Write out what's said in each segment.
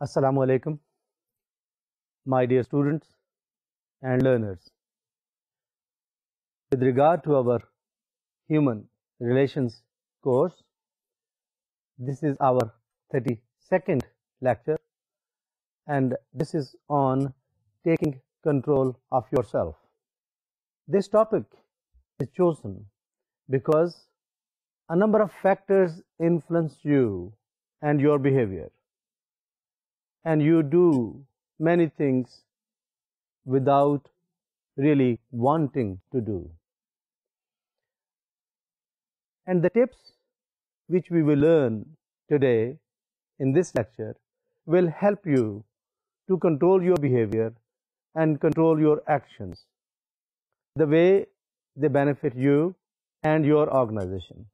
Assalamu alaikum, my dear students and learners. With regard to our human relations course, this is our 32nd lecture, and this is on taking control of yourself. This topic is chosen because a number of factors influence you and your behavior, and you do many things without really wanting to do. And the tips which we will learn today in this lecture will help you to control your behavior and control your actions the way they benefit you and your organization.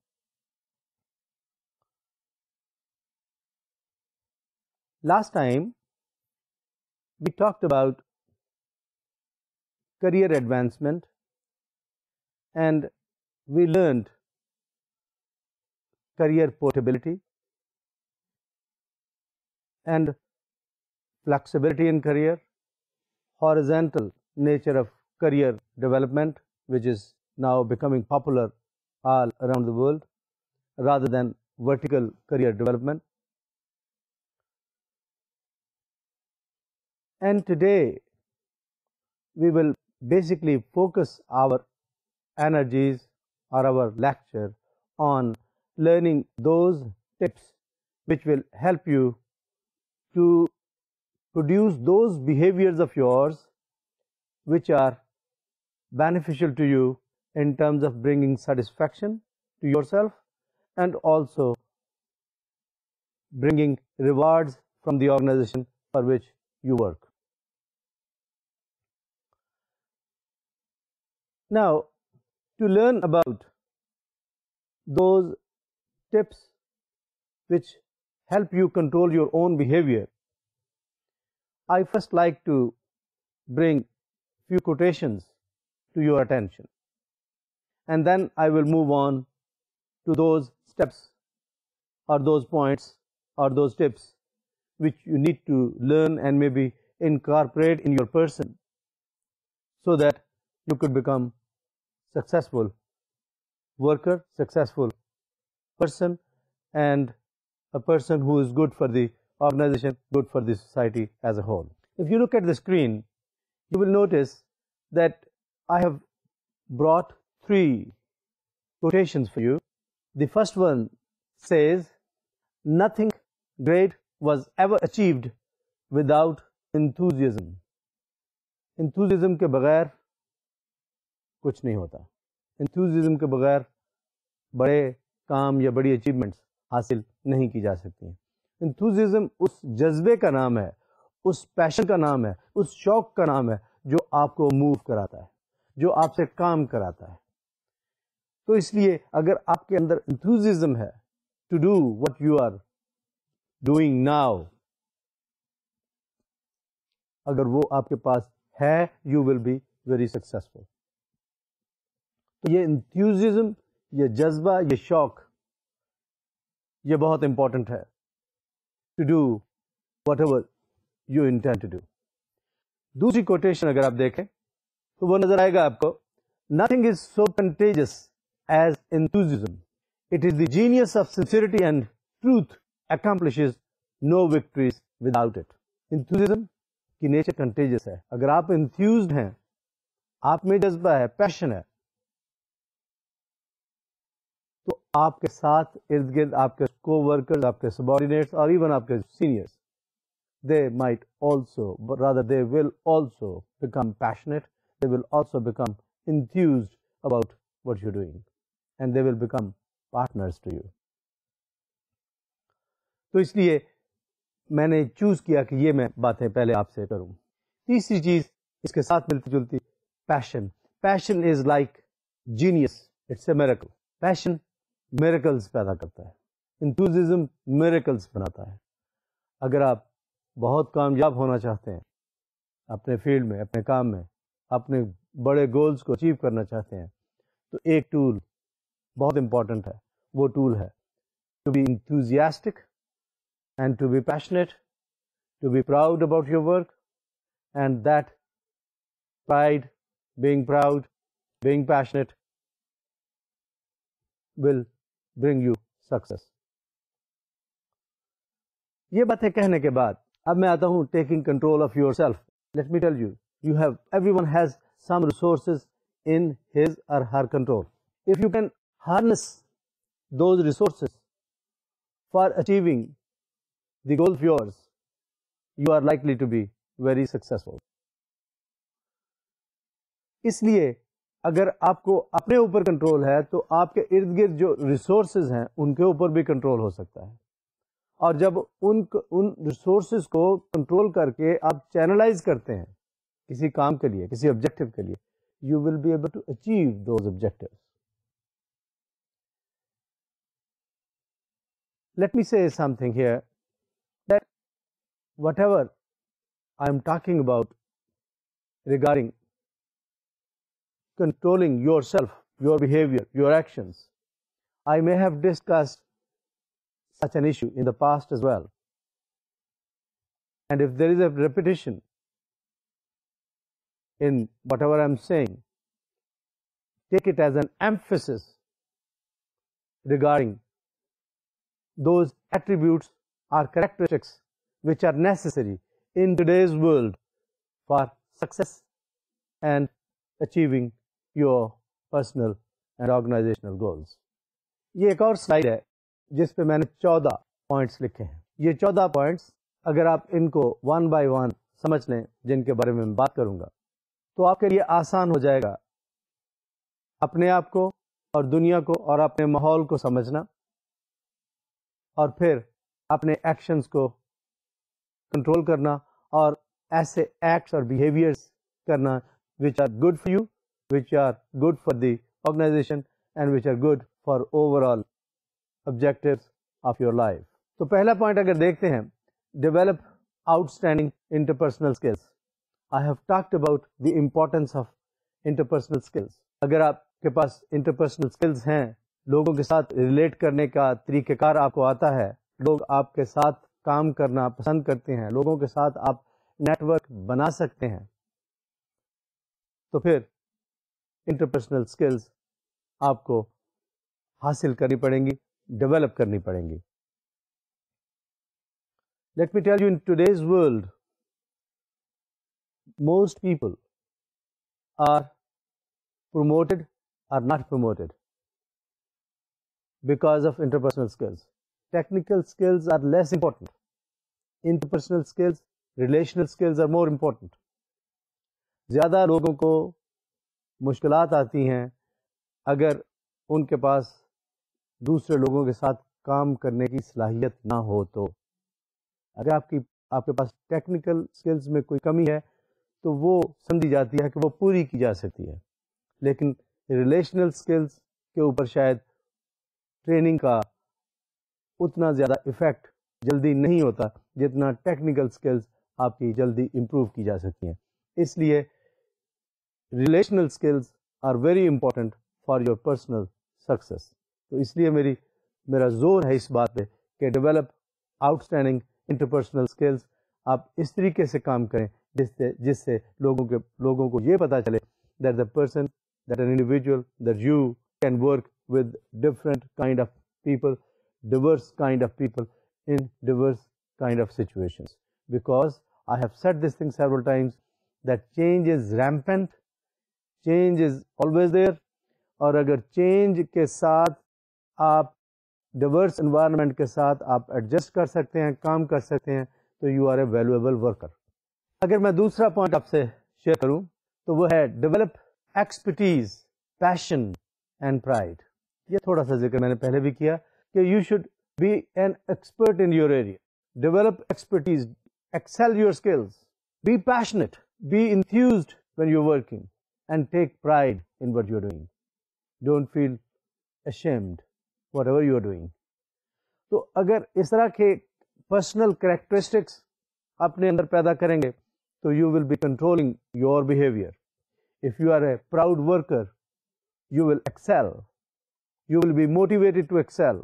Last time we talked about career advancement, and we learned career portability and flexibility in career, horizontal nature of career development, which is now becoming popular all around the world, rather than vertical career development. And today we will basically focus our energies or our lecture on learning those tips which will help you to produce those behaviors of yours which are beneficial to you in terms of bringing satisfaction to yourself and also bringing rewards from the organization for which you work. Now, to learn about those tips which help you control your own behavior, I first like to bring few quotations to your attention, and then I will move on to those steps or those points or those tips which you need to learn and maybe incorporate in your person so that you could become successful worker, successful person, and a person who is good for the organization, good for the society as a whole. If you look at the screen, you will notice that I have brought 3 quotations for you. The first one says, "Nothing great was ever achieved without enthusiasm." Enthusiasm کے بغیر کچھ نہیں ہوتا. Enthusiasm کے بغیر بڑے کام یا بڑی اچیومنٹس حاصل نہیں کی جا سکتی ہیں. Enthusiasm اس جذبے کا نام ہے, اس پیشن کا نام ہے, اس شوق کا نام ہے جو آپ کو موو کراتا ہے, جو آپ سے کام کراتا ہے. تو اس لیے اگر آپ کے اندر enthusiasm ہے to do what you are doing now, اگر وہ آپ کے پاس ہے, you will be very successful. تو یہ enthusiasm, یہ جذبہ, یہ شوق, یہ بہت امپورٹنٹ ہے to do whatever you intend to do. دوسری کوٹیشن اگر آپ دیکھیں تو وہ نظر آئے گا آپ کو, "Nothing is so contagious as enthusiasm. It is the genius of sincerity and truth accomplishes no victories without it." Enthusiasm کی نیچر کنٹیجس ہے. اگر آپ انتھیوزڈ ہیں, آپ میں جذبہ ہے, پیشن ہے, تو آپ کے ساتھ ارد گرد آپ کے کو ورکرز, آپ کے سبارڈینیٹس اور ایون آپ کے seniors, they might also, but rather they will also become passionate, they will also become enthused about what you're doing, and they will become partners to you. تو اس لیے میں نے چوز کیا کہ یہ میں باتیں پہلے آپ سے کروں. تیسری چیز اس کے ساتھ ملتی جلتی, passion. Passion is like genius, it's a miracle. Passion miracles پیدا کرتا ہے, انتھوزیزم میریکلز بناتا ہے. اگر آپ بہت کامیاب ہونا چاہتے ہیں اپنے فیلڈ میں, اپنے کام میں, اپنے بڑے گولز کو اچیو کرنا چاہتے ہیں, تو ایک ٹول بہت امپورٹنٹ ہے. وہ ٹول ہے to be enthusiastic and to be passionate to be proud about your work, and that pride, being proud, being passionate will bring you success. یہ باتیں کہنے کے بعد اب میں آتا ہوں taking control of your self. Late me tell you have every one has some resources in his or her control. If you can harness those resources for achieving the goal of yours, you are likely to be very successful. اس لیے اگر آپ کو اپنے اوپر control ہے تو آپ کے ارد گرد جو ریسورسز ہیں ان کے اوپر بھی کنٹرول ہو سکتا ہے. اور جب ان ریسورسز کو کنٹرول کر کے آپ چینلائز کرتے ہیں کسی کام کے لیے, کسی آبجیکٹو کے لیے, you will be able to achieve those objectives. Let me say something here, that whatever I am talking about regarding controlling yourself, your behavior, your actions, I may have discussed such an issue in the past as well. And if there is a repetition in whatever I am saying, take it as an emphasis regarding those attributes or characteristics which are necessary in today's world for success and achieving your personal and organizational goals. یہ ایک اور slide ہے جس پہ میں نے 14 points لکھے ہیں. یہ 14 پوائنٹس اگر آپ ان کو ون بائی ون سمجھ لیں, جن کے بارے میں بات کروں گا, تو آپ کے لیے آسان ہو جائے گا اپنے آپ کو اور دنیا کو اور اپنے ماحول کو سمجھنا, اور پھر اپنے ایکشنز کو کنٹرول کرنا اور ایسے ایکٹس اور بیہیویئرس کرنا which are good for you, which are good for the organization and which are good for overall objectives of your life. تو پہلا پوائنٹ اگر دیکھتے ہیں, develop outstanding interpersonal skills. I have talked about the importance of interpersonal skills. اگر آپ کے پاس interpersonal skills ہیں, لوگوں کے ساتھ ریلیٹ کرنے کا طریقہ کار آپ کو آتا ہے, لوگ آپ کے ساتھ کام کرنا پسند کرتے ہیں, لوگوں کے ساتھ آپ نیٹ ورک بنا سکتے ہیں, تو پھر انٹرپرسنل سکلز آپ کو حاصل کرنی پڑیں گی, ڈیولپ کرنی پڑیں گی. Late me tell you, in today's world most people are promoted or not promoted because of interpersonal skills. Technical skills are less important. Interpersonal skills, relational skills are more important. زیادہ لوگوں کو مشکلات آتی ہیں اگر ان کے پاس دوسرے لوگوں کے ساتھ کام کرنے کی صلاحیت نہ ہو. تو اگر آپ کے پاس ٹیکنیکل سکلز میں کوئی کمی ہے تو وہ سمجھی جاتی ہے کہ وہ پوری کی جا سکتی ہے, لیکن ریلیشنل سکلز کے اوپر شاید ٹریننگ کا اتنا زیادہ ایفیکٹ جلدی نہیں ہوتا جتنا ٹیکنیکل سکلز آپ کی جلدی امپروو کی جا سکتی ہیں. اس لیے relational skills are very important for your personal success. تو اس لیے میرا زور ہے اس بات پہ کہ develop out standing interpersonal skills. آپ اس طریقے سے کام کریں جس سے لوگوں کو یہ پتا چلے that the person, that an individual, that you can work with different kind of people, diverse kind of people in diverse kind of situations. Because I have said this thing several times, that change is rampant, change is always there, اور اگر change کے ساتھ آپ divorce environment کے ساتھ آپ adjust کر سکتے ہیں, کام کر سکتے ہیں, تو you are a valuable worker. اگر میں دوسرا پوائنٹ آپ سے شیئر کروں تو وہ ہے develop expertise, passion and pride. یہ تھوڑا سا ذکر میں نے پہلے بھی کیا کہ you should be an expert in your area. Develop expertise, excel your skills, be passionate, be enthused when you're working, and take pride in what you're doing. Don't feel ashamed whatever you're doing. تو اگر اس طرح کے personal characteristics اپنے اندر پیدا کریں گے تو you will be controlling your behavior. If you are a proud worker, you will excel. You will be motivated to excel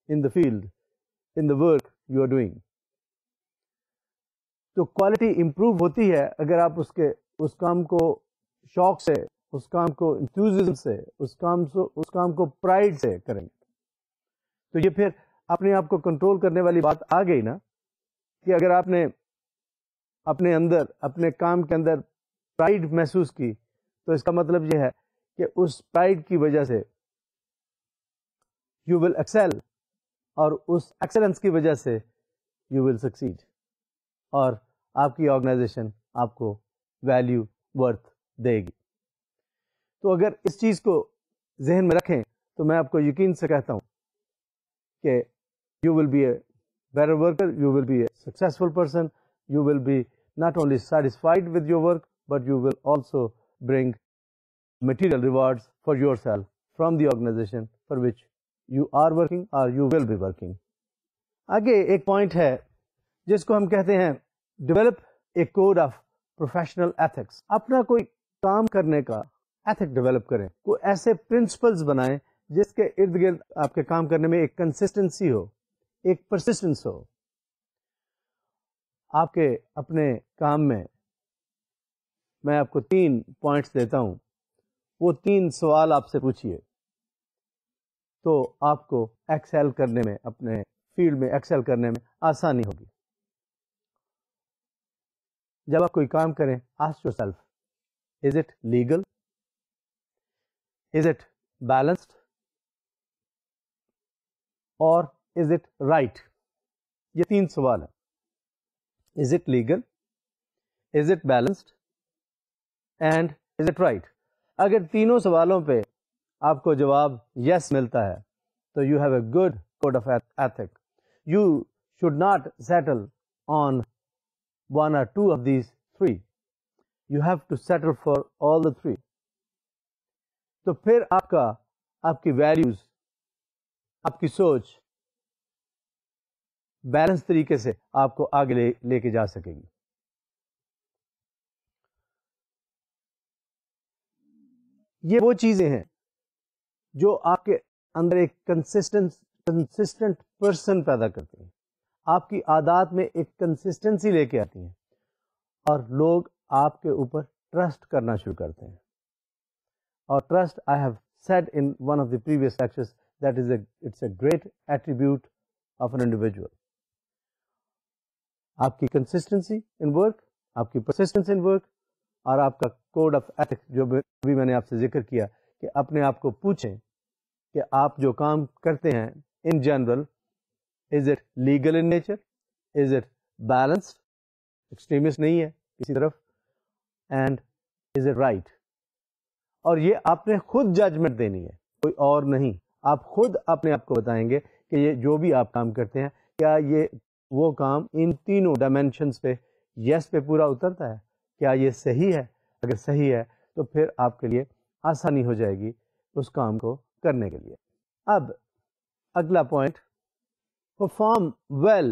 in the field, in the work you are doing. تو quality improve ہوتی ہے اگر آپ اس کام کو شوق سے، اس کام کو انتھوزیزم سے، اس کام کو پرائڈ سے کریں. تو یہ پھر اپنے آپ کو کنٹرول کرنے والی بات آ گئی نا، کہ اگر آپ نے اپنے اندر، اپنے کام کے اندر پرائڈ محسوس کی، تو اس کا مطلب یہ ہے کہ اس پرائڈ کی وجہ سے یو ول ایکسل، اور اس ایکسلنس کی وجہ سے یو ول سکسیڈ، اور آپ کی آرگنائزیشن آپ کو ویلیو، ورتھ دے گی. تو اگر اس چیز کو ذہن میں رکھیں تو میں آپ کو یقین سے کہتا ہوں کہ you will be a better worker, you will be a successful person, you will be not only satisfied with your work, but you will also bring material rewards for yourself from the organization for which you are working or you will be working. آگے ایک point ہے جس کو ہم کہتے ہیں develop a code of professional ethics. اپنا کوئی کام کرنے کا ایتھک ڈیولپ کریں، کوئی ایسے پرنسپلز بنائیں جس کے ارد گرد آپ کے کام کرنے میں ایک کنسسٹنسی ہو، ایک پرسسٹنس ہو. آپ کے اپنے کام میں آپ کو 3 پوائنٹس دیتا ہوں، وہ 3 سوال آپ سے پوچھیے تو آپ کو ایکسل کرنے میں، اپنے فیلڈ میں ایکسل کرنے میں آسانی ہوگی. جب آپ کوئی کام کریں، ask your self, is it legal, is it balanced, اور از اٹ رائٹ. یہ 3 سوال ہیں. Is it legal, is it balanced, and is it right. اگر تینوں سوالوں پہ آپ کو جواب یس ملتا ہے تو you have a good code of ethic. You should not settle on 1 or 2 of these 3. You have to settle for all the 3. تو پھر آپ کی ویلیوز، آپ کی سوچ بیلنس طریقے سے آپ کو آگے لے کے جا سکے گی. یہ وہ چیزیں ہیں جو آپ کے اندر ایک کنسسٹنٹ پرسن پیدا کرتی ہیں، آپ کی عادات میں ایک کنسسٹنسی لے کے آتی ہیں، اور لوگ آپ کے اوپر ٹرسٹ کرنا شروع کرتے ہیں. اور trust, I have said in one of the previous lectures that is it's a great attribute of an individual. آپ کی کنسسٹنسی ان ورک، آپ کی پرسسٹنس ان ورک، اور آپ کا کوڈ آف ایتھک جو بھی میں نے آپ سے ذکر کیا، کہ اپنے آپ کو پوچھیں کہ آپ جو کام کرتے ہیں in general, is it legal in nature, is it balanced, extremist نہیں ہے کسی طرف، اینڈ از اٹ رائٹ. اور یہ آپ نے خود ججمنٹ دینی ہے، کوئی اور نہیں. آپ خود اپنے آپ کو بتائیں گے کہ یہ جو بھی آپ کام کرتے ہیں، کیا یہ وہ کام ان تینوں ڈائمینشنز پہ یس پہ پورا اترتا ہے، کیا یہ صحیح ہے. اگر صحیح ہے تو پھر آپ کے لیے آسانی ہو جائے گی اس کام کو کرنے کے لیے. اب اگلا point, perform well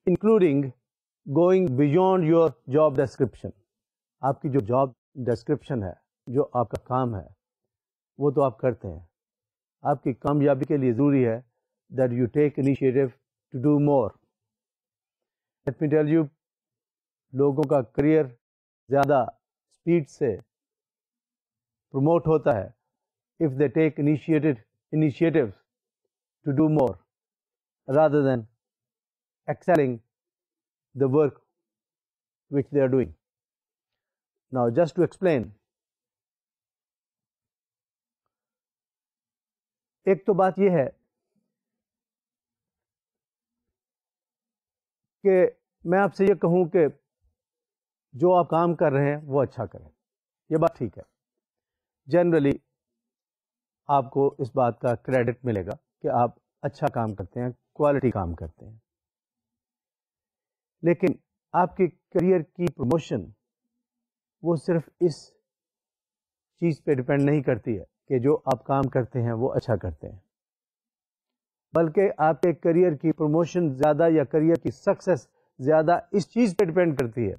including going beyond your job description. آپ کی جو جاب ڈسکرپشن ہے، جو آپ کا کام ہے، وہ تو آپ کرتے ہیں. آپ کی کامیابی کے لیے ضروری ہے that you take initiative to do more. Let me tell you, لوگوں کا کریئر زیادہ اسپیڈ سے پروموٹ ہوتا ہے if they take initiatives to do more rather than excelling the work which they are doing. Now, just to explain, ایک تو بات یہ ہے کہ میں آپ سے یہ کہوں کہ جو آپ کام کر رہے ہیں وہ اچھا کریں، یہ بات ٹھیک ہے. جنرلی آپ کو اس بات کا کریڈٹ ملے گا کہ آپ اچھا کام کرتے ہیں، کوالٹی کام کرتے ہیں. لیکن آپ کے کریئر کی پروموشن وہ صرف اس چیز پہ ڈپینڈ نہیں کرتی ہے کہ جو آپ کام کرتے ہیں وہ اچھا کرتے ہیں، بلکہ آپ کے کریئر کی پروموشن زیادہ، یا کریئر کی سکسیس زیادہ اس چیز پہ ڈپینڈ کرتی ہے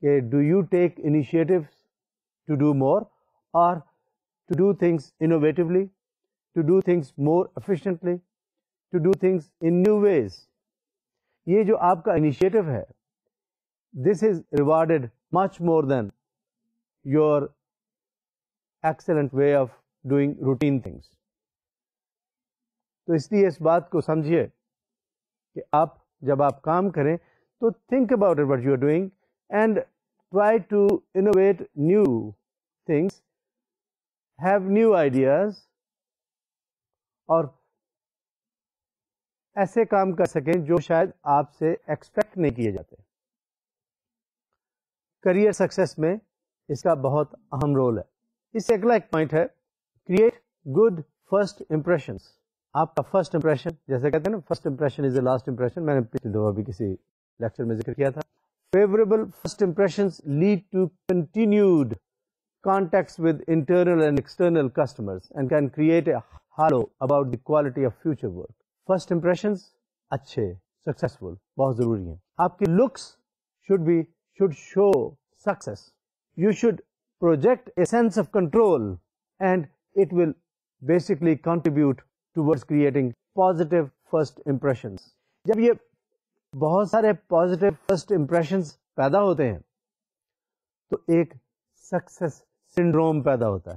کہ do you take initiatives to do more, اور to do things innovatively, to do things more efficiently, to do things in new ways. یہ جو آپ کا انیشیٹو ہے، this is rewarded much more than your excellent way of doing routine things. تو اس لیے اس بات کو سمجھیے کہ آپ جب آپ کام کریں تو think about it what you are doing and try to innovate new things, have new ideas, اور ایسے کام کر سکیں جو شاید آپ سے ایکسپیکٹ نہیں کیے جاتے. کریئر سکسیس میں اس کا بہت اہم رول ہے. اس سے اگلا ایک پوائنٹ ہے کریٹ گڈ فرسٹ امپریشنس. آپ کا فرسٹ امپریشن، جیسے کہتے ہیں نا first impression is the last impression, میں نے پچھلی دفعہ بھی کسی لیکچر میں ذکر کیا تھا. Favourable first impressions lead to continued contacts with internal and external customers and can create a halo about the quality of future work. First impressions اچھے successful بہت ضروری ہیں. آپ کی looks should show success. You should project a sense of control and it will basically contribute towards creating positive first impressions. جب یہ بہت سارے positive first impressions پیدا ہوتے ہیں تو ایک سکسیس سنڈروم پیدا ہوتا ہے.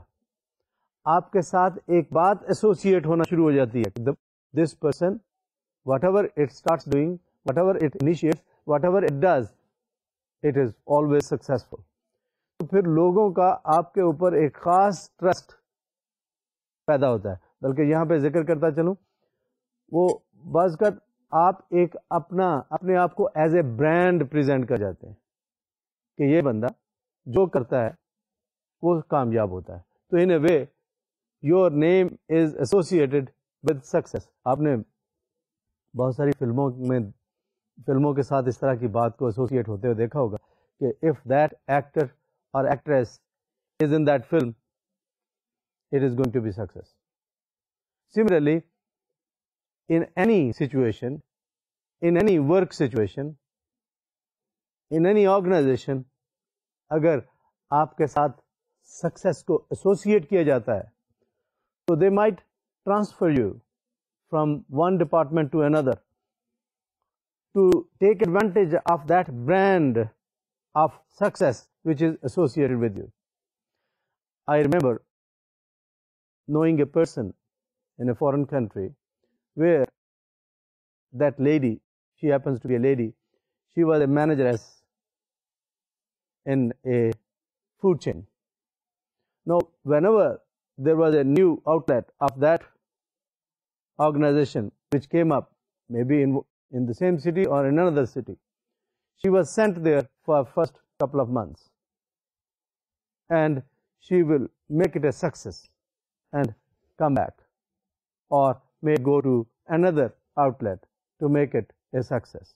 آپ کے ساتھ ایک بات ایسوسیٹ ہونا شروع ہو جاتی ہے. This person what ever it starts doing, what ever it initiates, what ever it does, it is always successful. تو پھر لوگوں کا آپ کے اوپر ایک خاص ٹرسٹ پیدا ہوتا ہے. بلکہ یہاں پہ ذکر کرتا چلوں، وہ بعض اوقات آپ ایک اپنے آپ کو ایز اے برانڈ پریزنٹ کر جاتے ہیں کہ یہ بندہ جو کرتا ہے وہ کامیاب ہوتا ہے. تو in a way your name is associated with success. آپ نے بہت ساری فلموں کے ساتھ اس طرح کی بات کو ایسوسیٹ ہوتے ہوئے دیکھا ہوگا کہ if that actor or actress is in that film it is going to be success. Similarly in any situation, in any work situation, in any organization, اگر آپ کے ساتھ سکسیس کو ایسوسیٹ کیا جاتا ہے تو they might transfer you from one department to another to take advantage of that brand of success which is associated with you. I remember knowing a person in a foreign country where that lady, she happens to be a lady, she was a manageress in a food chain. Now, whenever there was a new outlet of that organization which came up, maybe in the same city or in another city, she was sent there for first couple of months. And she will make it a success and come back. Or may go to another outlet to make it a success.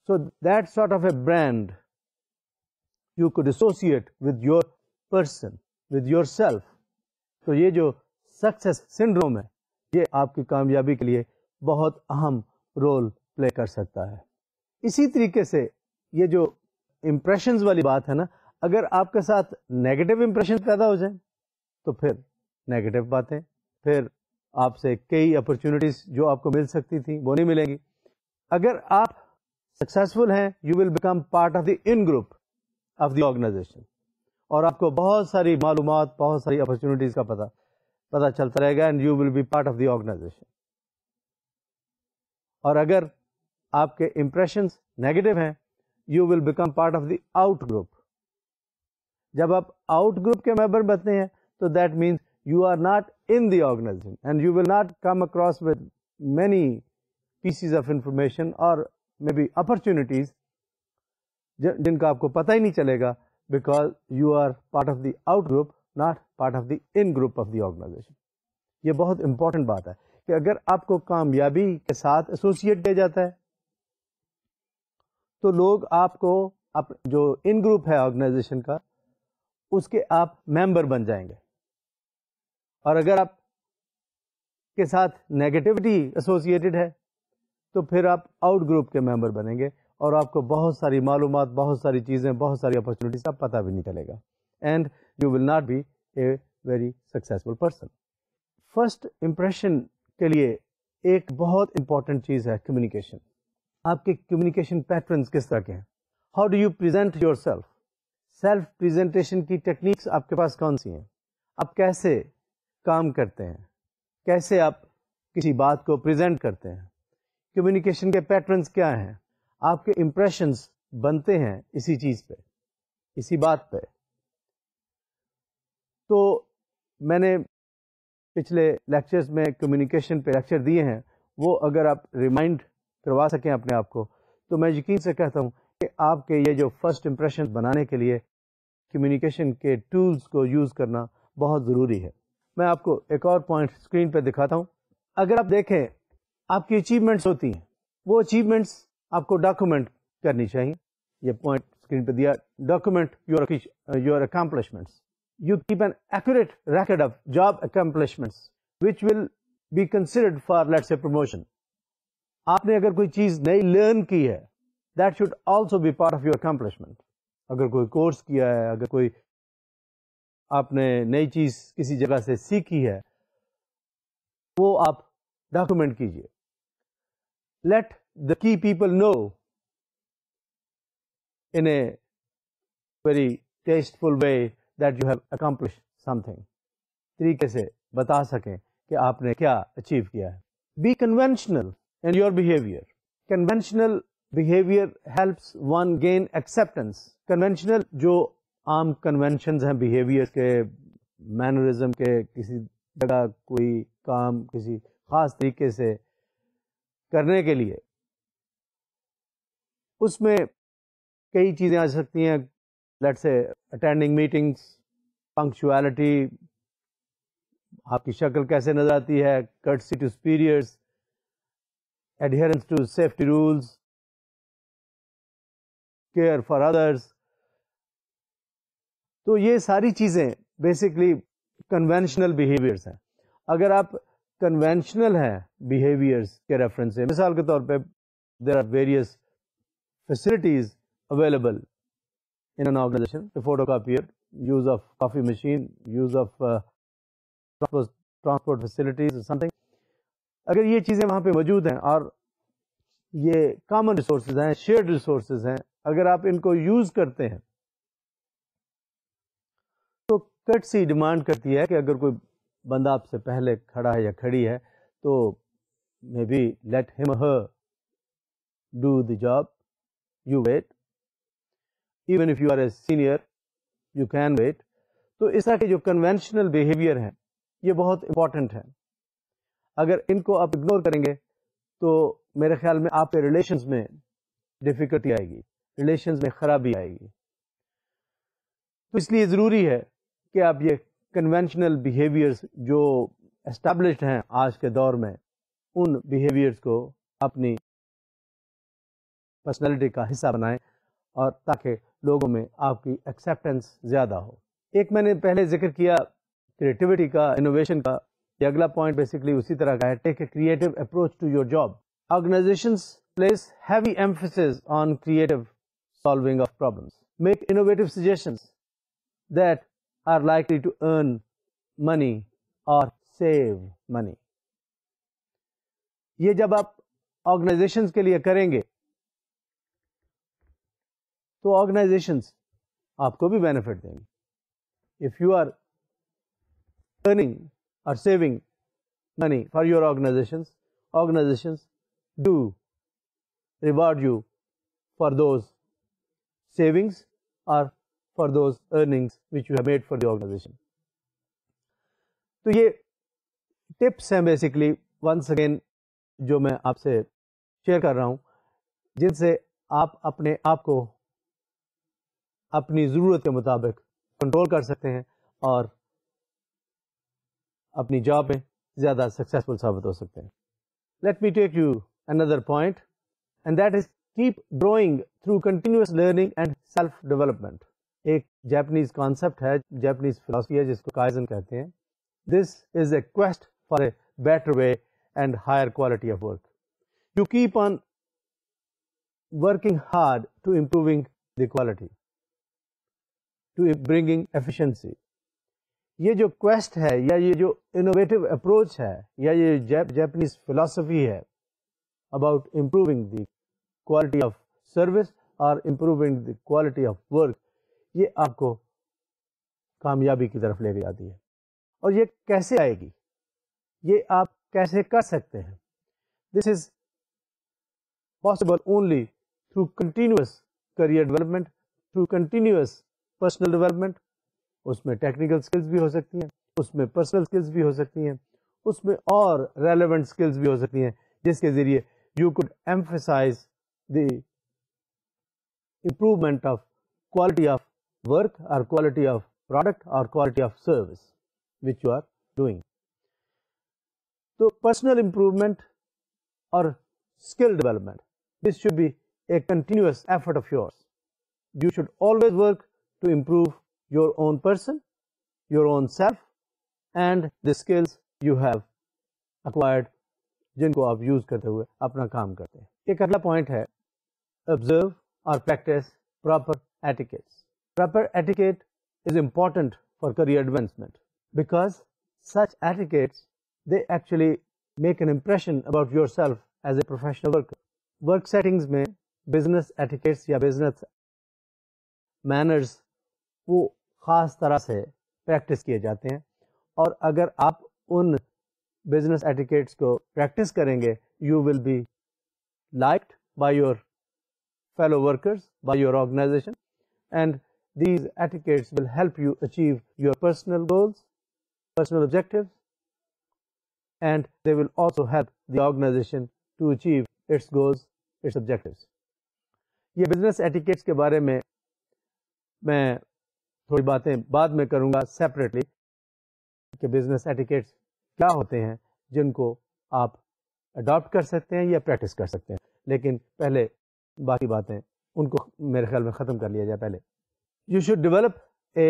So that sort of a brand you could associate with your person, with yourself. تو یہ جو success syndrome ہے یہ آپ کی کامیابی کے لیے بہت اہم رول پلے کر سکتا ہے. اسی طریقے سے یہ جو امپریشنز والی بات ہے نا، اگر آپ کے ساتھ نیگیٹو امپریشن پیدا ہو جائیں تو پھر نیگیٹو باتیں، پھر آپ سے کئی اپرچونیٹیز جو آپ کو مل سکتی تھیں وہ نہیں ملیں گی. اگر آپ سکسیزفل ہیں you will become part of the in group of the organization, اور آپ کو بہت ساری معلومات، بہت ساری اپرچونیٹیز کا پتہ چلتا رہے گا and you will be part of the organization. اور اگر آپ کے امپریشنز نیگیٹو ہیں you will become part of the out group. جب آپ آؤٹ گروپ کے ممبر بنتے ہیں تو that means you are not in the organization and you will not come across with many pieces of information or maybe opportunities جن کا آپ کو پتہ ہی نہیں چلے گا because you are part of the out group, not part of the in group of the organization. یہ بہت important بات ہے کہ اگر آپ کو کامیابی کے ساتھ ایسوسیٹ کیا جاتا ہے تو لوگ آپ کو جو ان گروپ ہے آرگنائزیشن کا اس کے آپ ممبر بن جائیں گے. اور اگر آپ کے ساتھ نیگیٹیوٹی ایسوسیٹڈ ہے تو پھر آپ آؤٹ گروپ کے ممبر بنیں گے اور آپ کو بہت ساری معلومات، بہت ساری چیزیں، بہت ساری اپرچونیٹیز کا پتہ بھی نہیں چلے گا and you will not be a very successful person. First impression کے لیے ایک بہت امپورٹنٹ چیز ہے کمیونیکیشن. آپ کے کمیونیکیشن پیٹرنز کس طرح کے ہیں؟ How do you present yourself? Self presentation کی ٹیکنیکس آپ کے پاس کون سی ہیں؟ آپ کیسے کام کرتے ہیں؟ کیسے آپ کسی بات کو پریزنٹ کرتے ہیں؟ کمیونیکیشن کے پیٹرنز کیا ہیں؟ آپ کے امپریشنز بنتے ہیں اسی چیز پہ، اسی بات پہ. تو میں نے پچھلے لیکچرز میں کمیونیکیشن پہ لیکچر دیے ہیں، وہ اگر آپ ریمائنڈ کروا سکیں اپنے آپ کو تو میں یقین سے کہتا ہوں کہ آپ کے یہ جو فرسٹ امپریشن بنانے کے لیے کمیونیکیشن کے ٹولز کو یوز کرنا بہت ضروری ہے. میں آپ کو ایک اور پوائنٹ اسکرین پہ دکھاتا ہوں. اگر آپ دیکھیں آپ کی اچیومنٹس ہوتی ہیں، وہ اچیومنٹس آپ کو ڈاکومنٹ کرنی چاہیے. یہ پوائنٹ اسکرین پہ دیا، document your accomplishments. You keep an accurate record of job accomplishments which will be considered for, let's say, promotion. آپ نے اگر کوئی چیز نئی لرن کی ہے that should also be part of your accomplishment. اگر کوئی کورس کیا ہے، اگر کوئی آپ نے نئی چیز کسی جگہ سے سیکھی ہے، وہ آپ ڈاکومنٹ کیجئے. Let the key people know in a very tasteful way that you have accomplished something. طریقے سے بتا سکیں کہ آپ نے کیا اچیو کیا ہے. Be conventional in your behavior. Conventional behavior helps one gain acceptance. Conventional جو عام conventions ہیں behavior کے، mannerism کے، کسی جگہ کوئی کام کسی خاص طریقے سے کرنے کے لیے، اس میں کئی چیزیں آ سکتی ہیں. Let's say attending meetings, punctuality, آپ کی شکل کیسے نظر آتی ہے، courtesy to superiors، adherence to safety rules، care for others. تو یہ ساری چیزیں بیسکلی کنونشنل بیہیویئرس ہیں. اگر آپ کنونشنل ہیں بیہیویئرس کے ریفرنس سے، مثال کے طور پہ there are various facilities available in an organization, the photocopier, use of coffee machine, use of transport facilities or something. اگر یہ چیزیں وہاں پہ موجود ہیں اور یہ کامن ریسورسز ہیں، شیئرڈ ریسورسز ہیں، اگر آپ ان کو یوز کرتے ہیں تو کٹسی ڈیمانڈ کرتی ہے کہ اگر کوئی بندہ آپ سے پہلے کھڑا ہے یا کھڑی ہے تو maybe let him her do the job, you wait. Even if you are a senior, you can wait. تو اس طرح کے جو کنونشنل بیہیویئر ہیں یہ بہت امپورٹنٹ ہیں. اگر ان کو آپ اگنور کریں گے تو میرے خیال میں آپ کے ریلیشنز میں ڈیفیکلٹی آئے گی، ریلیشنز میں خرابی آئے گی. تو اس لیے ضروری ہے کہ آپ یہ کنونشنل بیہیویئرز جو اسٹیبلشڈ ہیں آج کے دور میں، ان بیہیویئرز کو اپنی پرسنالٹی کا حصہ بنائیں، اور تاکہ لوگوں میں آپ کی ایکسیپٹنس زیادہ ہو. ایک میں نے پہلے ذکر کیا کریٹیوٹی کا، انوویشن کا. یہ اگلا پوائنٹ بیسکلی اسی طرح کا ہے. Take a creative approach to your job. Organizations place heavy emphasis on creative solving of problems. Make innovative suggestions that are likely to earn money or save منی. یہ جب آپ آرگنائزیشنز کے لیے کریں گے تو آرگنائزیشنز آپ کو بھی بینیفٹ دیں گے. If you are earning or saving money for your organizations do reward you for those savings or for those earnings which you have made for the organization. تو یہ ٹپس ہیں بیسکلی ونس اگین جو میں آپ سے share کر رہا ہوں، جن سے آپ اپنے آپ کو اپنی ضرورت کے مطابق کنٹرول کر سکتے ہیں اور اپنی جاب میں زیادہ سکسیسفل ثابت ہو سکتے ہیں. Let me take you another point and that is keep growing through continuous learning and self development. ایک جاپنیز کانسیپٹ ہے، جاپنیز فلاسفی ہے جس کو کائزن کہتے ہیں. This is a quest for a better way and higher quality of work. You keep on working hard to improving the quality, to bringing efficiency. یہ جو quest ہے یا یہ جو انوویٹو اپروچ ہے یا یہ جاپنیز فلاسفی ہے about improving the quality of service or improving the quality of work, یہ آپ کو کامیابی کی طرف لے کے جاتی ہے. اور یہ کیسے آئے گی، یہ آپ کیسے کر سکتے ہیں؟ This is possible only through continuous career development, through continuous personal development. اس میں ٹیکنیکل اسکلز بھی ہو سکتی ہیں، اس میں پرسنل اسکلز بھی ہو سکتی ہیں، اس میں اور ریلیونٹ اسکلز بھی ہو سکتی ہیں جس کے ذریعے you could emphasize the improvement of quality of work or quality of product or quality of service which you are doing. So personal improvement or skill development, this should be a continuous effort of yours. You should always work to improve your own person, your own self and the skills you have acquired جن کو آپ use کرتے ہوئے اپنا کام کرتے ہیں. ایک اگلا پوائنٹ ہے observe or practice proper etiquettes. Proper etiquette is important for career advancement because such etiquettes, they actually make an impression about yourself as a professional worker. Work settings میں business etiquettes یا business manners وہ خاص طرح سے practice کیے جاتے ہیں، اور اگر آپ ان بزنس ایٹیکیٹس کو پریکٹس کریں گے you will be liked by your fellow workers, by your organization, and these etiquettes will help you achieve your personal goals, personal objectives, and they will also help the organization to achieve its goals, its objectives. یہ business etiquettes کے بارے میں تھوڑی باتیں بعد میں کروں گا separately کہ بزنس ایٹیکیٹس کیا ہوتے ہیں جن کو آپ اڈاپٹ کر سکتے ہیں یا پریکٹس کر سکتے ہیں. لیکن پہلے باقی باتیں ان کو میرے خیال میں ختم کر لیا جائے. پہلے you should develop a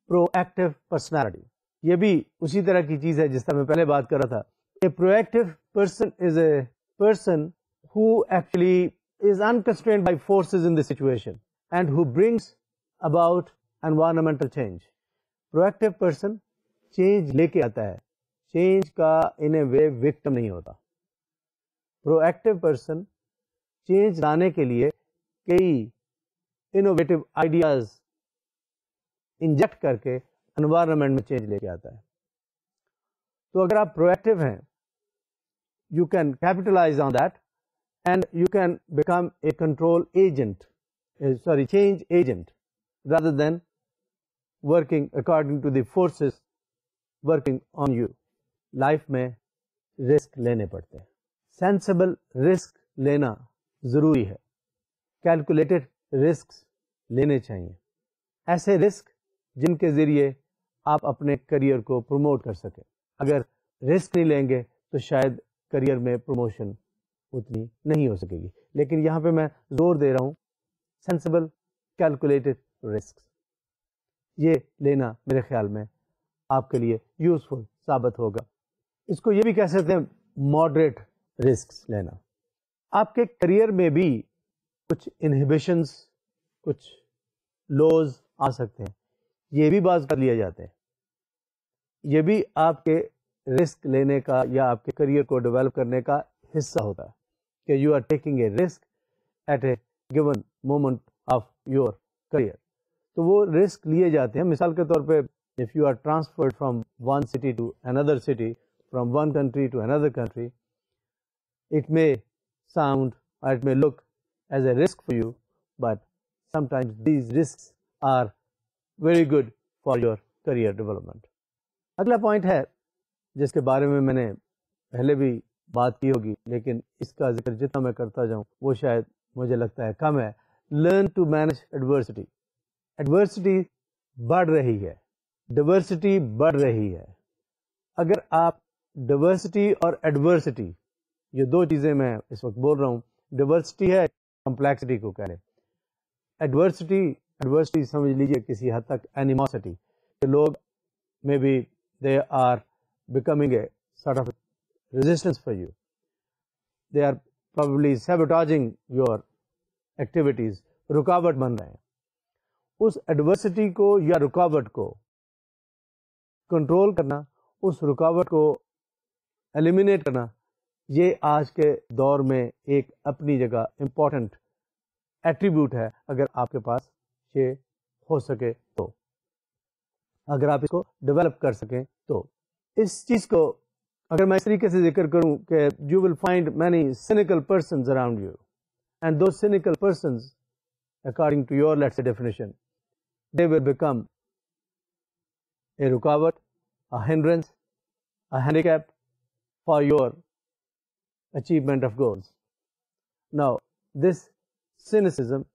pro active personality. یہ بھی اسی طرح کی چیز ہے جس طرح میں پہلے بات کر رہا تھا. A proactive person is a person who actually is unconstrained by forces in the situation and who brings about environmental change. Proactive person change لے کے آتا ہے، چینج کا ان اے وے وکٹم نہیں ہوتا. پرو ایکٹیو پرسن چینج لانے کے لیے کئی انوویٹو آئیڈیاز انجیکٹ کر کے انوائرمنٹ میں چینج لے کے آتا ہے. تو اگر آپ پرو ایکٹیو ہیں you can capitalize on that and you can become a control agent change agent rather than working according to the forces working on you. Life میں رسک لینے پڑتے ہیں. سینسیبل رسک لینا ضروری ہے. کیلکولیٹڈ رسکس لینے چاہیے، ایسے رسک جن کے ذریعے آپ اپنے کریئر کو پروموٹ کر سکیں. اگر رسک نہیں لیں گے تو شاید کریئر میں پروموشن اتنی نہیں ہو سکے گی. لیکن یہاں پہ میں زور دے رہا ہوں سینسیبل کیلکولیٹڈ رسکس، یہ لینا میرے خیال میں آپ کے لیے یوزفل ثابت ہوگا. اس کو یہ بھی کہہ سکتے ہیں ماڈریٹ رسکس لینا. آپ کے کریئر میں بھی کچھ انہیبیشنس، کچھ لوز آ سکتے ہیں، یہ بھی باز کر لیے جاتے ہیں. یہ بھی آپ کے رسک لینے کا یا آپ کے کریئر کو ڈیولپ کرنے کا حصہ ہوتا ہے کہ you are taking a risk at a given moment of your career. تو وہ رسک لیے جاتے ہیں. مثال کے طور پہ if you are transferred from one city to another city, from one country to another country, it may sound or it may look as a risk for you, but sometimes these risks are very good for your career development. اگلا point ہے جس کے بارے میں نے پہلے بھی بات کی ہوگی لیکن اس کا ذکر جتنا میں کرتا جاؤں وہ شاید مجھے لگتا ہے کم ہے. Learn to manage adversity. Adversity بڑھ رہی ہے، ڈائیورسٹی بڑھ رہی ہے. اگر آپ ڈائیورسٹی اور ایڈورسٹی، یہ دو چیزیں میں اس وقت بول رہا ہوں. ڈائیورسٹی ہے کمپلیکسٹی کو کہہ لیں، ایڈورسٹی سمجھ لیجئے کسی حد تک اینیموسٹی کہ لوگ maybe they are becoming a sort of resistance for you, they are probably sabotaging your activities, رکاوٹ بن رہے ہیں. اس ایڈورسٹی کو یا رکاوٹ کو کنٹرول کرنا، اس رکاوٹ کو ایلیمینیٹ کرنا، یہ آج کے دور میں ایک اپنی جگہ امپورٹنٹ ایٹریبیوٹ ہے اگر آپ کے پاس یہ ہو سکے تو، اگر آپ اس کو ڈیولپ کر سکیں تو. اس چیز کو اگر میں اس طریقے سے ذکر کروں کہ you will find many cynical persons around you, and those cynical persons according to your, let's say, definition, they will become a rukawat, a hindrance, a handicap for your achievement of goals. Now, this cynicism,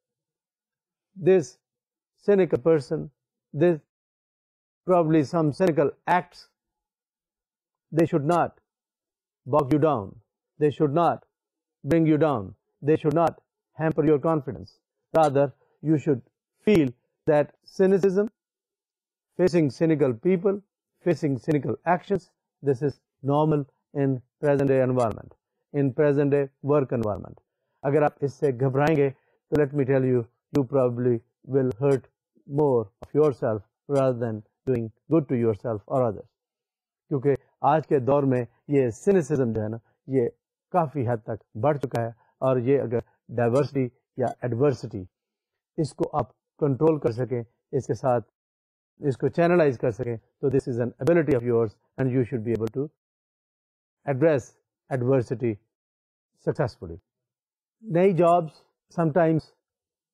this cynical person, this probably some cynical acts, they should not bog you down. They should not bring you down. They should not hamper your confidence. Rather, you should feel that cynicism, facing cynical people, facing cynical actions, this is normal in present day environment, in present day work environment. اگر آپ اس سے گھبرائیں گے تو let me tell you, you probably will hurt more of yourself rather than doing good to yourself or others. کیونکہ آج کے دور میں یہ cynicism جو ہے نا یہ کافی حد تک بڑھ چکا ہے، اور یہ اگر ڈائیورسٹی یا ایڈورسٹی اس کو آپ کنٹرول کر سکیں، اس کے ساتھ اس کو چینلائز کر سکیں تو this is an ability of yours and you should be able to address adversity successfully. نئی جابس سم ٹائمس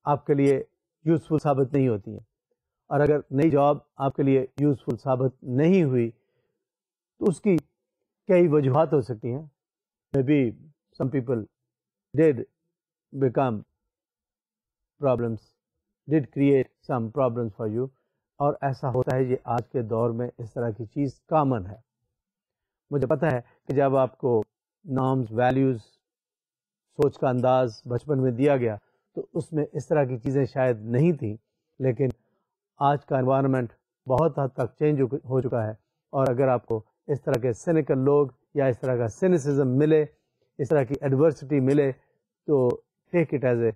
آپ کے لیے یوزفل ثابت نہیں ہوتی ہیں، اور اگر نئی جاب آپ کے لیے یوزفل ثابت نہیں ہوئی تو اس کی کئی وجوہات ہو سکتی ہیں. Maybe some people did become problems, did create some problems for you, اور ایسا ہوتا ہے. یہ آج کے دور میں اس طرح کی چیز کامن ہے. مجھے پتہ ہے کہ جب آپ کو نارمز، ویلیوز، سوچ کا انداز بچپن میں دیا گیا تو اس میں اس طرح کی چیزیں شاید نہیں تھیں، لیکن آج کا انوائرمنٹ بہت حد تک چینج ہو چکا ہے، اور اگر آپ کو اس طرح کے سینیکل لوگ یا اس طرح کا سینیسزم ملے، اس طرح کی ایڈورسٹی ملے تو take it as a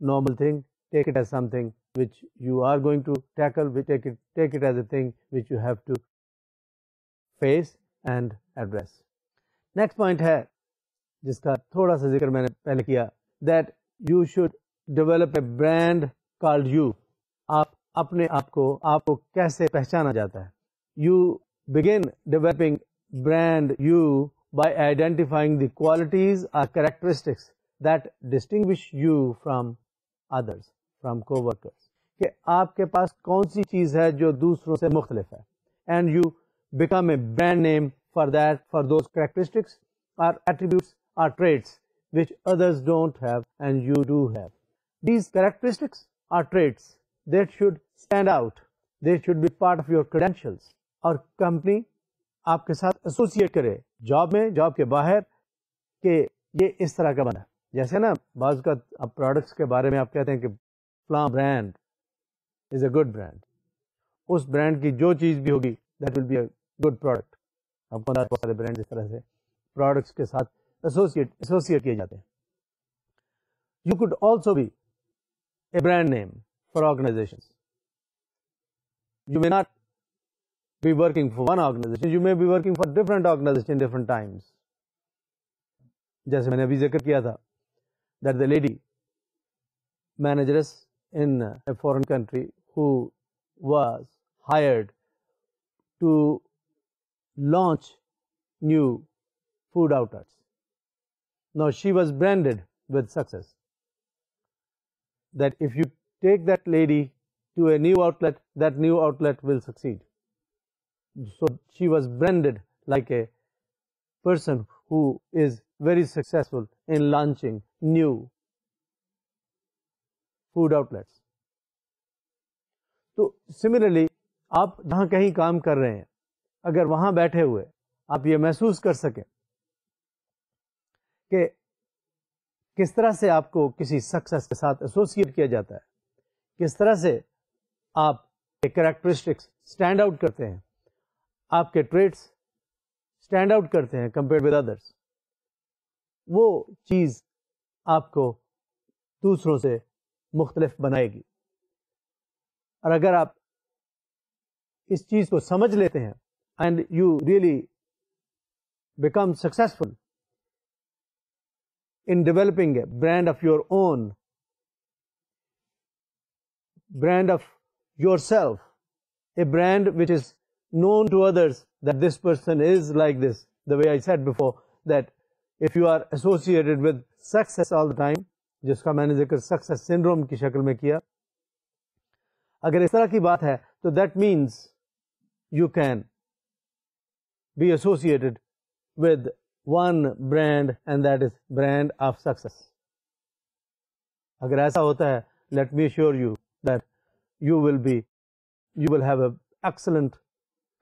normal thing, take it as something which you are going to tackle, take it as a thing which you have to face and address. Next point ہے جس کا تھوڑا سا ذکر میں نے پہلے کیا، that you should develop a brand called you. آپ اپنے آپ کو کیسے پہچانا جاتا ہے. You begin developing brand you by identifying the qualities or characteristics that distinguish you from others, from co-workers. کہ آپ کے پاس کون سی چیز ہے جو دوسروں سے مختلف ہے. And you become a brand name for that, for those characteristics or attributes or traits which others don't have and you do have. These characteristics or traits that should stand out. They should be part of your credentials. اور company آپ کے ساتھ associate کرے job میں، job کے باہر، کہ یہ اس طرح کا بنا. جیسے نا بعض کا آپ پروڈکٹس کے بارے میں آپ کہتے ہیں کہ فلاں brand is a good brand, اس برانڈ کی جو چیز بھی ہوگی that will be a good product. آپ کو بہت سارے برانڈ اس طرح سے پروڈکٹس کے ساتھ ایسوسیٹ کیے جاتے ہیں. You could also be a brand name for organizations. You may not be working for one organization, you may be working for different organizations different times. جیسے میں نے ابھی ذکر کیا تھا that the lady manageress in a foreign country who was hired to launch new food outlets. Now she was branded with success, that if you take that lady to a new outlet, that new outlet will succeed. So she was branded like a person who is very successful in launching new food outlets. تو similarly آپ جہاں کہیں کام کر رہے ہیں، اگر وہاں بیٹھے ہوئے آپ یہ محسوس کر سکیں کہ کس طرح سے آپ کو کسی سکسیس کے ساتھ ایسوسیٹ کیا جاتا ہے، کس طرح سے آپ کے کریکٹرسٹکس اسٹینڈ آؤٹ کرتے ہیں، آپ کے ٹریٹس اسٹینڈ آؤٹ کرتے ہیں کمپیئر ود ادرس، وہ چیز آپ کو دوسروں سے مختلف بنائے گی. اور اگر آپ اس چیز کو سمجھ لیتے ہیں and you really become successful in developing a brand of your own, brand of yourself, a brand which is known to others that this person is like this. The way I said before, that if you are associated with success all the time, جس کا میں نے ذکر success syndrome کی شکل میں کیا, اگر اس طرح کی بات ہے تو that means you can be associated with one brand and that is brand of success. اگر ایسا ہوتا ہے, let me assure you that you will have a excellent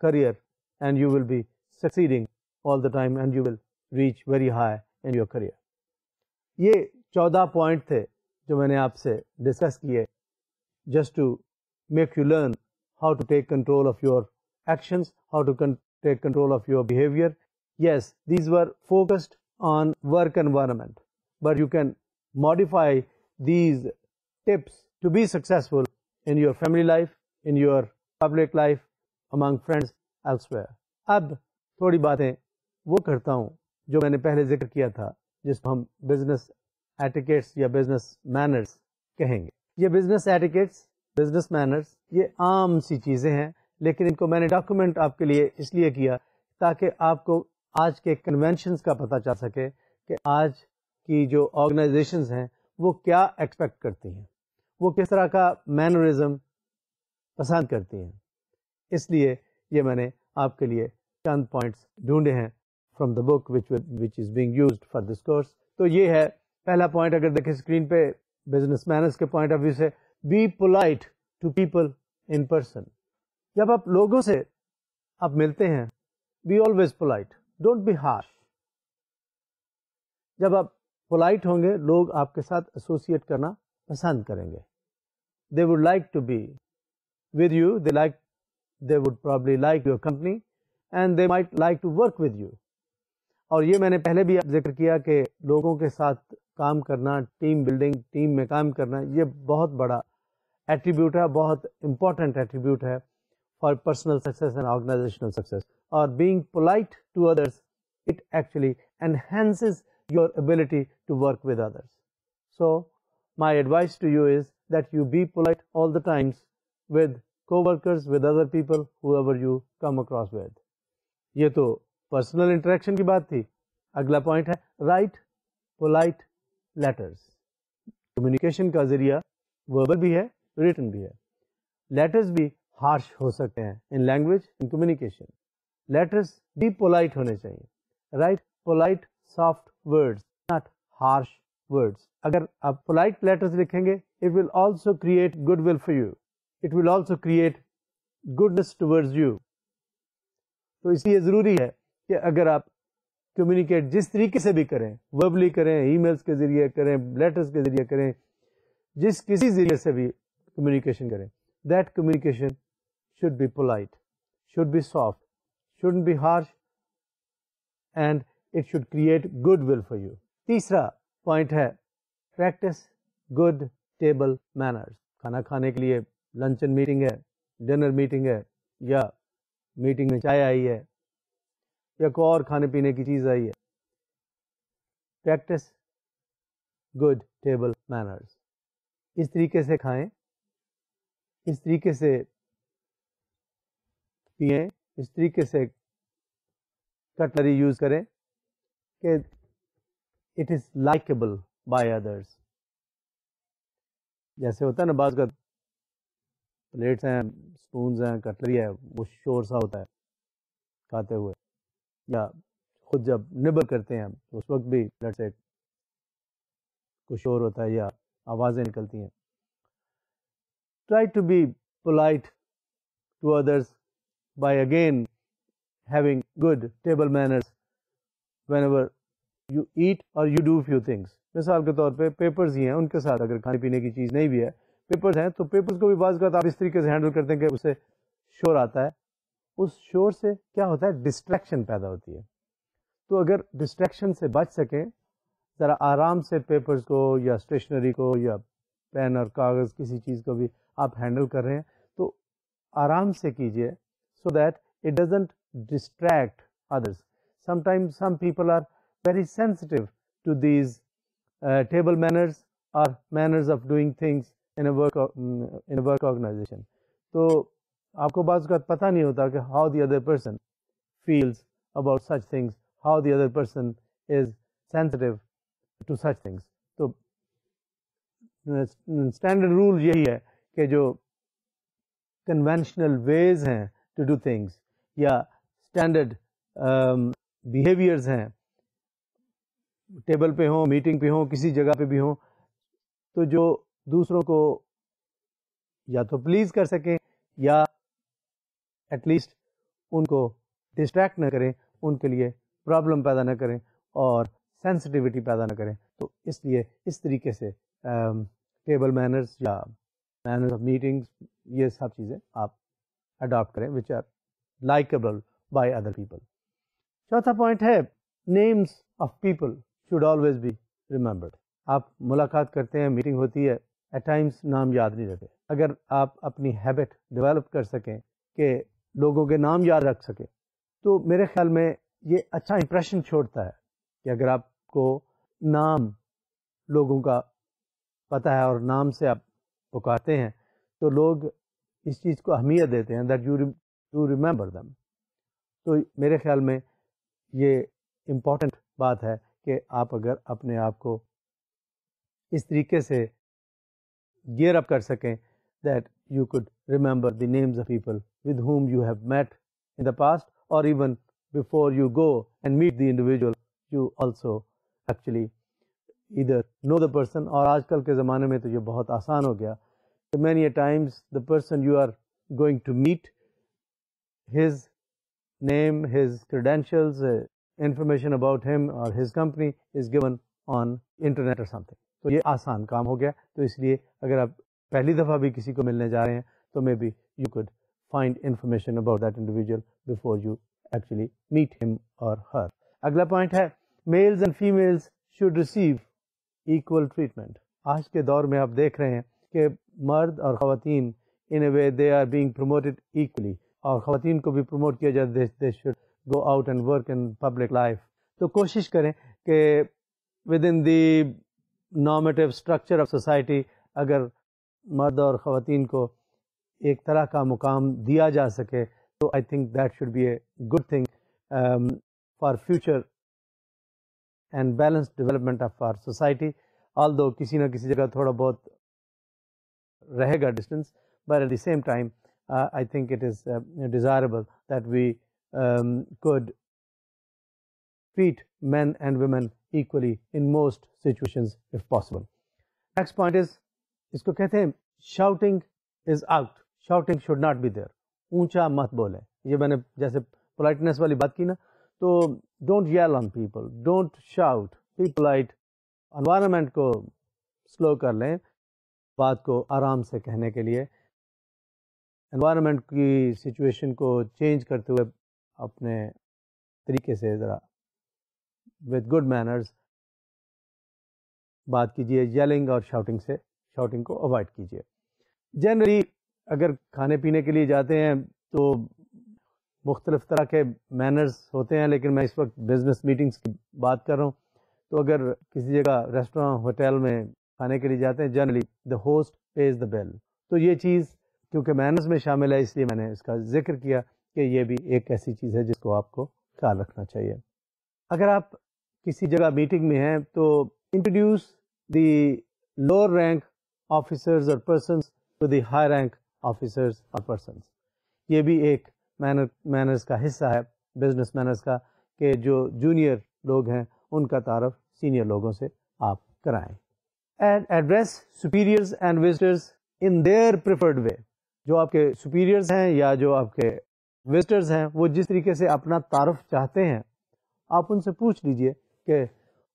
career and you will be succeeding all the time and you will reach very high in your career. یہ 14 point تھے جو میں نے آپ سے ڈسکس کیے, just to make you learn how to take control of your actions, how to take control of your behavior. Yes, these were focused on work environment, but you can modify these tips to be successful in your family life, in your public life, among friends elsewhere. اب تھوڑی باتیں وہ کرتا ہوں جو میں نے پہلے ذکر کیا تھا, جس کو ہم بزنس ایٹیکیٹس یا بزنس مینرز کہیں گے. یہ بزنس ایٹیکیٹس, بزنس مینرز, یہ عام سی چیزیں ہیں, لیکن ان کو میں نے ڈاکومنٹ آپ کے لیے اس لیے کیا تاکہ آپ کو آج کے کنونشنز کا پتہ چل سکے کہ آج کی جو آرگنائزیشنز ہیں وہ کیا ایکسپیکٹ کرتی ہیں, وہ کس طرح کا مینرزم پسند کرتی ہیں. اس لیے یہ میں نے آپ کے لیے چند پوائنٹس ڈھونڈے ہیں from the book which is being used for this course. تو یہ ہے پہلا پوائنٹ, اگر دیکھیں اسکرین پہ, بزنس مینرز کے پوائنٹ آف ویو سے, be polite to people in person. جب آپ لوگوں سے آپ ملتے ہیں, be always polite, don't be harsh. جب آپ پولائٹ ہوں گے, لوگ آپ کے ساتھ ایسوسیٹ کرنا پسند کریں گے. They would like to be with you, they would probably like your company and they might like to work with you. اور یہ میں نے پہلے بھی ذکر کیا کہ لوگوں کے ساتھ کام کرنا, ٹیم بلڈنگ, ٹیم میں کام کرنا, یہ بہت بڑا ایٹریبیوٹ ہے, بہت امپورٹنٹ ایٹریبیوٹ ہے for personal success and organisational success. اور being polite to others, it actually enhances your ability to work with others. So my advice to you is that you be polite all the times with co-workers, with other people, whoever you come across with. یہ تو personal interaction کی بات تھی. اگلا point ہے right polite letters. Communication کا ذریعہ verbal بھی ہے, ریٹن بھی ہے. لیٹرز بھی ہارش ہو سکتے ہیں ان لینگویج, ان کمیونیکیشن. لیٹرز بھی پولائٹ ہونے چاہیے. Right polite soft words, not harsh words. اگر آپ پولائٹ لیٹرز لکھیں گے, it will also create goodwill for you. It will also create goodness towards you. تو اس لیے ضروری ہے کہ اگر آپ کمیونیکیٹ جس طریقے سے بھی کریں, وربلی کریں, ای میلز کے ذریعے کریں, لیٹرز کے ذریعے کریں, جس کسی ذریعے سے بھی کمیونیکیشن کریں, that communication should be polite, should be soft, shouldn't be harsh, and it should create goodwill for you. تیسرا پوائنٹ ہے practice good table manners. کھانا کھانے کے لیے لنچن میٹنگ ہے, ڈنر میٹنگ ہے, یا میٹنگ میں چائے آئی ہے, یا کوئی اور کھانے پینے کی چیز آئی ہے, پریکٹس گڈ ٹیبل مینرز. اس طریقے سے کھائیں, اس طریقے سے پئیں, اس طریقے سے کٹلری یوز کریں کہ it is likeable by others. جیسے ہوتا ہے نا, بعض کا پلیٹس ہیں, اسپونز ہیں, کٹلری ہے, وہ شور سا ہوتا ہے کھاتے ہوئے, یا خود جب نبل کرتے ہیں اس وقت بھی لیٹس سے کچھ شور ہوتا ہے یا آوازیں نکلتی ہیں. Try to be polite to others by again having good table manners whenever you eat or you do few things. مثال کے طور پہ پیپرز ہی ہیں, ان کے ساتھ اگر کھانے پینے کی چیز نہیں بھی ہے, پیپرز ہیں, تو پیپرز کو بھی بعض اوقات آپ اس طریقے سے ہینڈل کرتے ہیں کہ اسے شور آتا ہے. اس شور سے کیا ہوتا ہے, ڈسٹریکشن پیدا ہوتی ہے. تو اگر ڈسٹریکشن سے بچ سکیں, ذرا آرام سے پیپرز کو یا اسٹیشنری کو یا پین اور کاغذ کسی چیز کو بھی آپ ہینڈل کر رہے ہیں تو آرام سے کیجیے, so that it doesn't distract others. Sometimes some people are very sensitive to these table manners or manners of doing things in a work organization. تو آپ کو بعض اوقات پتہ نہیں ہوتا کہ how the other person feels about such things, how the other person is sensitive to such things. تو اسٹینڈرڈ رول یہی ہے کہ جو کنونشنل ویز ہیں ٹو ڈو تھنگس یا اسٹینڈرڈ بیہیویئرز ہیں، ٹیبل پہ ہوں، میٹنگ پہ ہوں، کسی جگہ پہ بھی ہوں، تو جو دوسروں کو یا تو پلیز کر سکیں یا ایٹ لیسٹ ان کو ڈسٹریکٹ نہ کریں، ان کے لیے پرابلم پیدا نہ کریں اور سینسٹیوٹی پیدا نہ کریں. تو اس لیے اس طریقے سے ٹیبل مینرز یا مینرز آف میٹنگز، یہ سب چیزیں آپ اڈاپٹ کریں which are likeable by other people. چوتھا پوائنٹ ہے names of people should always be remembered. آپ ملاقات کرتے ہیں، میٹنگ ہوتی ہے، ایٹ ٹائمس نام یاد نہیں رہتے. اگر آپ اپنی ہیبٹ ڈیولپ کر سکیں کہ لوگوں کے نام یاد رکھ سکیں تو میرے خیال میں یہ اچھا امپریشن چھوڑتا ہے کہ اگر آپ کو نام لوگوں کا پتہ ہے اور نام سے آپ پکارتے ہیں تو لوگ اس چیز کو اہمیت دیتے ہیں دیٹ یو ریممبر دم. تو میرے خیال میں یہ امپورٹنٹ بات ہے کہ آپ اگر اپنے آپ کو اس طریقے سے گیئر اپ کر سکیں that you could remember the names of people with whom you have met in the past, or even before you go and meet the individual you also actually either know the person. اور آج کل کے زمانے میں تو یہ بہت آسان ہو گیا کہ many a times the person you are going to meet, his name, his credentials, information about him or his company is given on internet or something. تو یہ آسان کام ہو گیا. تو اس لیے اگر آپ پہلی دفعہ بھی کسی کو ملنے جا رہے ہیں تو maybe you could find information about that individual before you actually meet him or her. اگلا پوائنٹ ہے males and females should receive equal treatment. آج کے دور میں آپ دیکھ رہے ہیں کہ مرد اور خواتین in a way they are being promoted equally, اور خواتین کو بھی پروموٹ کیا جاتا ہے. they should go out and work in public life. تو کوشش کریں کہ within the normative structure of society اگر مرد اور خواتین کو ایک طرح کا مقام دیا جا سکے تو I think that should be a good thing for future and balance development of our society. Although کسی نہ کسی جگہ تھوڑا بہت رہے گا distance, but at the same time I think it is desirable that we could treat men and women equally in most situations if possible. Next point is اس کو کہتے ہیں shouting is out. Shouting should not be there. اونچا مت بولیں. یہ میں نے جیسے politeness والی بات کی نا، تو don't yell on people, don't shout, be polite. environment کو slow کر لیں، بات کو آرام سے کہنے کے لیے. environment کی سچویشن کو چینج کرتے ہوئے اپنے طریقے سے ذرا with good manners بات کیجیے. ییلنگ اور شاؤٹنگ کو اوائڈ کیجیے. جنرلی اگر کھانے پینے کے لیے جاتے ہیں تو مختلف طرح کے مینرز ہوتے ہیں، لیکن میں اس وقت بزنس میٹنگز کی بات کر رہا ہوں. تو اگر کسی جگہ ریسٹوراں ہوٹل میں کھانے کے لیے جاتے ہیں، جنرلی دا ہوسٹ پیز دا بل. تو یہ چیز کیونکہ مینرز میں شامل ہے اس لیے میں نے اس کا ذکر کیا کہ یہ بھی ایک ایسی چیز ہے جس کو آپ کو خیال رکھنا چاہیے. اگر آپ کسی جگہ میٹنگ میں ہیں تو introduce the lower rank officers اور persons to the high rank officers اور پرسنس. یہ بھی ایک مینرز کا حصہ ہے، بزنس مینرز کا، کہ جو جونیئر لوگ ہیں ان کا تعارف سینئر لوگوں سے آپ کرائیں. And address superiors and visitors in their preferred way. جو آپ کے سپیریئرز ہیں یا جو آپ کے وزٹرز ہیں وہ جس طریقے سے اپنا تعارف چاہتے ہیں آپ ان سے پوچھ لیجئے کہ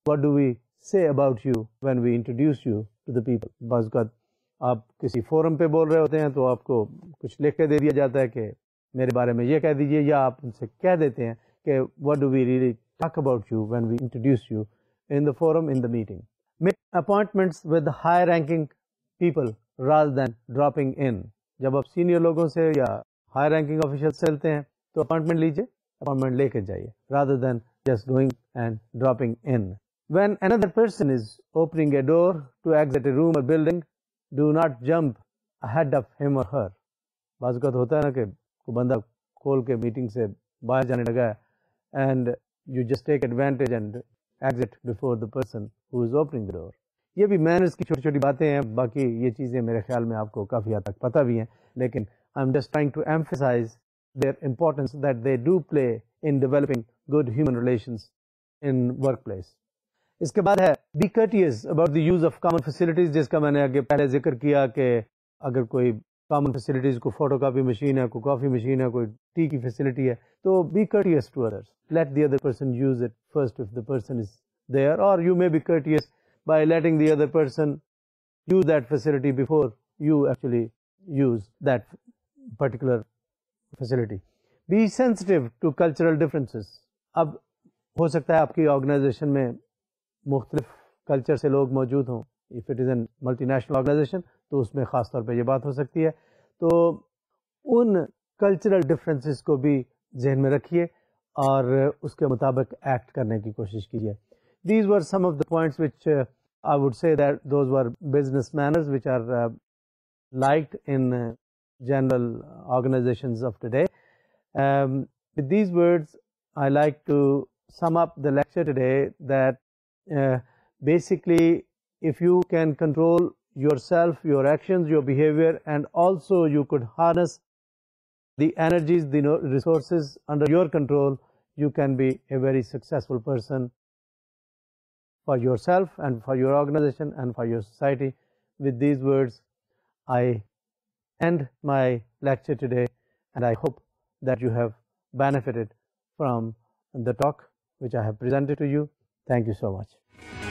what do we say about you when we introduce you to the people. بعض اوقات آپ کسی فورم پہ بول رہے ہوتے ہیں تو آپ کو کچھ لکھ کے دے دیا جاتا ہے کہ میرے بارے میں یہ کہہ دیجئے، یا آپ ان سے کہہ دیتے ہیں کہ what do we really talk about you when we introduce you in the forum, in the meeting. Make appointments with the high ranking people rather than dropping in. جب آپ سینئر لوگوں سے یا ہائی رینکنگ آفیشل سے ملتے ہیں تو appointment لیجیے، اپوائنٹمنٹ لے کے جائیے rather than just going and dropping in. When another person is opening a door to exit a room or building, do not jump ahead of him or her. بعض اوقات ہوتا ہے نا کہ کوئی بندہ کھول کے میٹنگ سے باہر جانے لگا ہے and you just take advantage and exit before the person who is opening the door. یہ بھی مینرز کی چھوٹی چھوٹی باتیں ہیں. باقی یہ چیزیں میرے خیال میں آپ کو کافی حد تک پتہ بھی ہیں, لیکن I am just trying to emphasise their importance that they do play in developing good human relations in workplace. اس کے بعد ہے be courteous about the use of common facilities, جس کا میں نے آگے پہلے ذکر کیا کہ اگر کوئی کامن فیسلٹیز, کوئی فوٹو کاپی مشین ہے, کوئی کافی مشین ہے, کوئی ٹی کی فیسلٹی ہے, تو be courteous to others. Let the other person use it first if the person is there, or you may be courteous by letting the other person use that facility before you actually use that particular facility. Be sensitive to cultural differences. اب ہو سکتا ہے آپ کی organization میں مختلف culture سے لوگ موجود ہوں. if it is a multinational organization تو اس میں خاص طور پہ یہ بات ہو سکتی ہے. تو ان کلچرل ڈفرینسز کو بھی ذہن میں رکھیے اور اس کے مطابق ایکٹ کرنے کی کوشش کیجیے. These were some of the points which I would say that those were business manners which are liked in general organizations of today. With these words, I like to sum up the lecture today that basically if you can control yourself, your actions, your behavior, and also you could harness the energies, the resources under your control, you can be a very successful person for yourself and for your organization and for your society. With these words, I end my lecture today, and I hope that you have benefited from the talk which I have presented to you. Thank you so much.